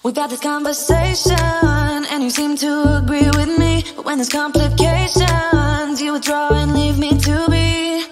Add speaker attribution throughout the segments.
Speaker 1: We've had this conversation and you seem to agree with me, but when there's complications, you withdraw and leave me to be.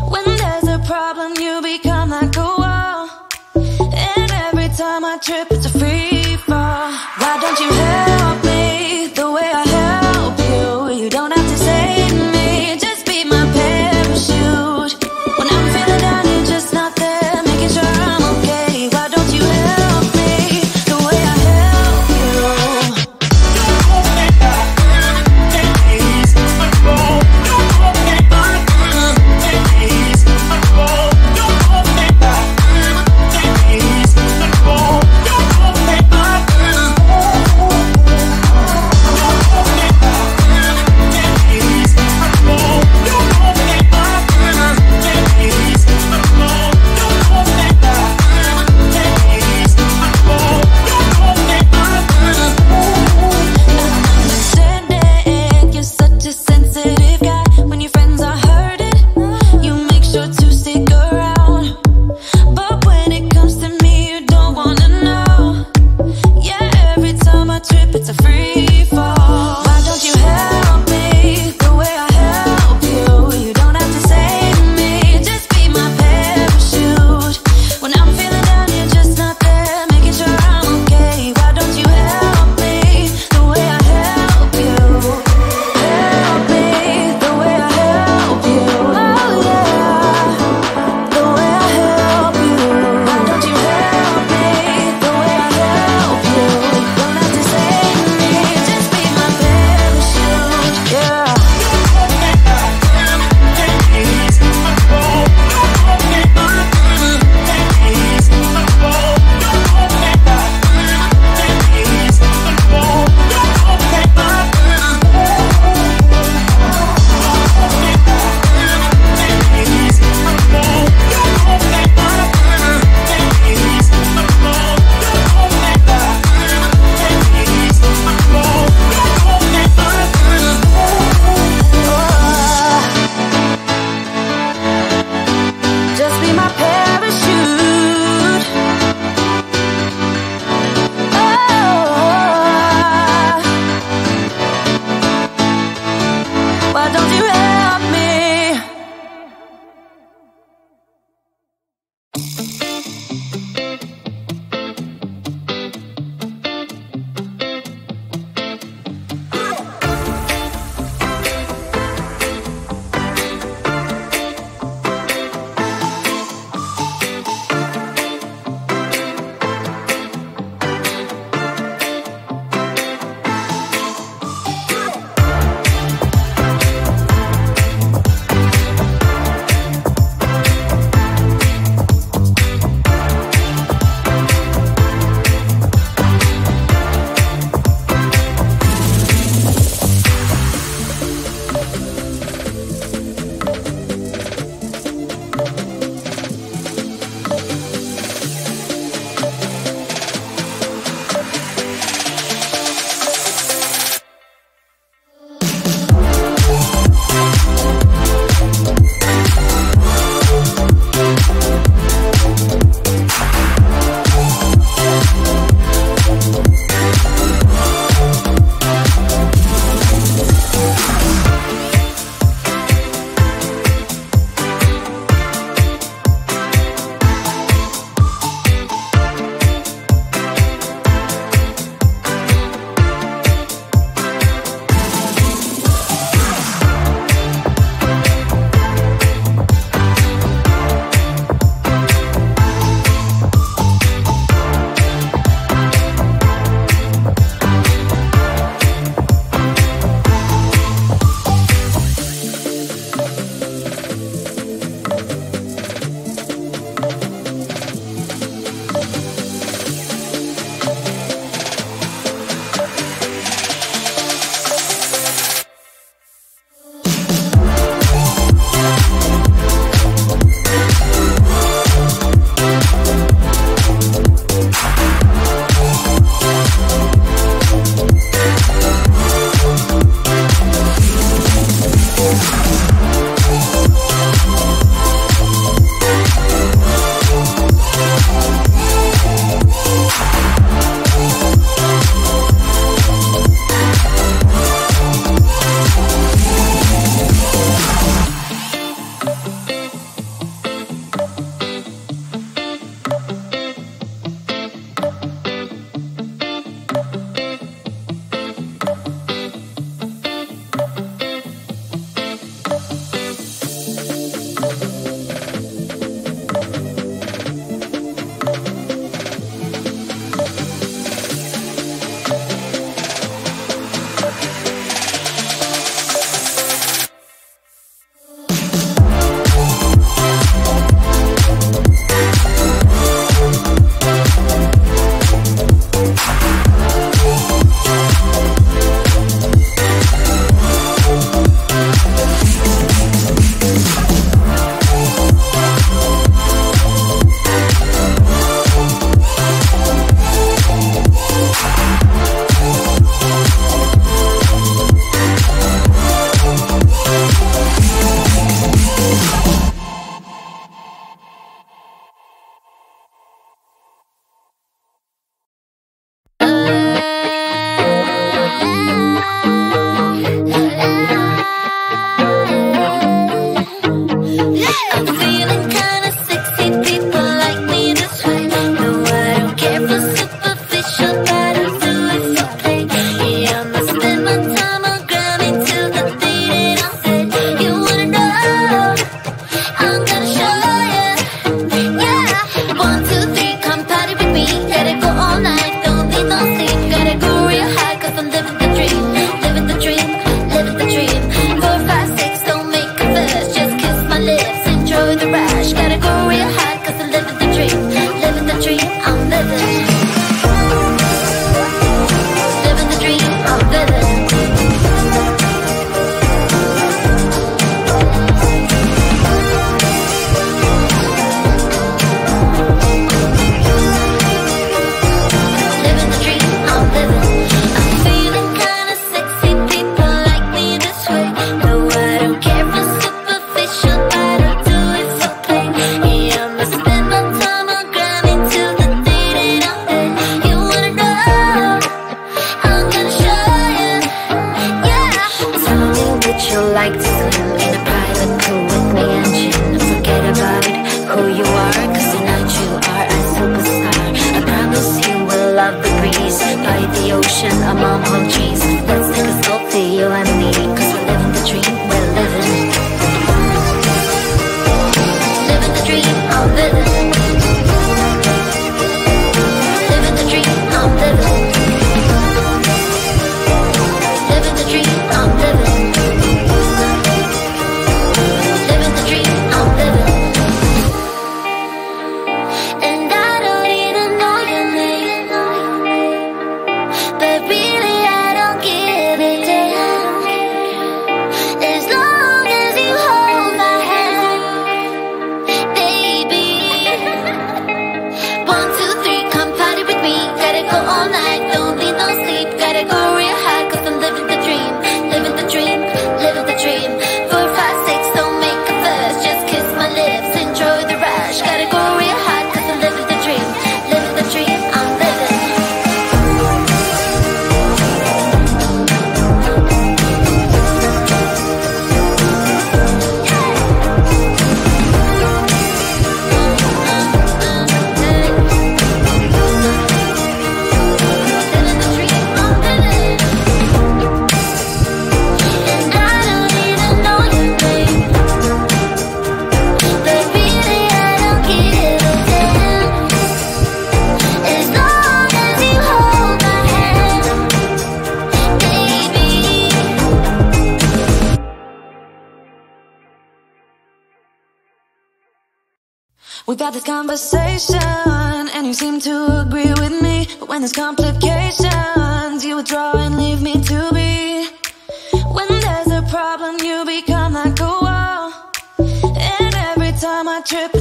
Speaker 1: When there's a problem, you become like a wall, and every time I trip, it's a free fall. Why don't you help me the way I help you? You don't have to save me, just be my parachute. When I'm feeling down, you're just not there, making sure I'm okay. Why don't you help me the way I help you?
Speaker 2: breeze, by the ocean, among palm trees. Let's take a selfie, you and me, 'cause we're living the dream, we're living. Living the dream, I'm living. Living the dream, I'm living. Living the dream, I'm living. Living the dream, I'm living. And I don't even know your name, but really I don't give a damn. As long as you hold my hand, baby. 1, 2, 3, come party with me. Gotta go all night, don't need no sleep. Gotta go real high, 'cause I'm living the dream. Living the dream, living the dream. 4, 5, 6, don't make a fuss. Just kiss my lips, enjoy the rush. Gotta go real high, 'cause I'm living the dream. Living the dream, I'm living. Living the dream, I'm living. And I don't even know your name, but really I don't give a damn. As long as you hold my hand, baby.
Speaker 1: We've had this conversation, and you seem to agree with me. But when there's complications, you withdraw and leave me to be. When there's a problem, you become like a wall. And every time I trip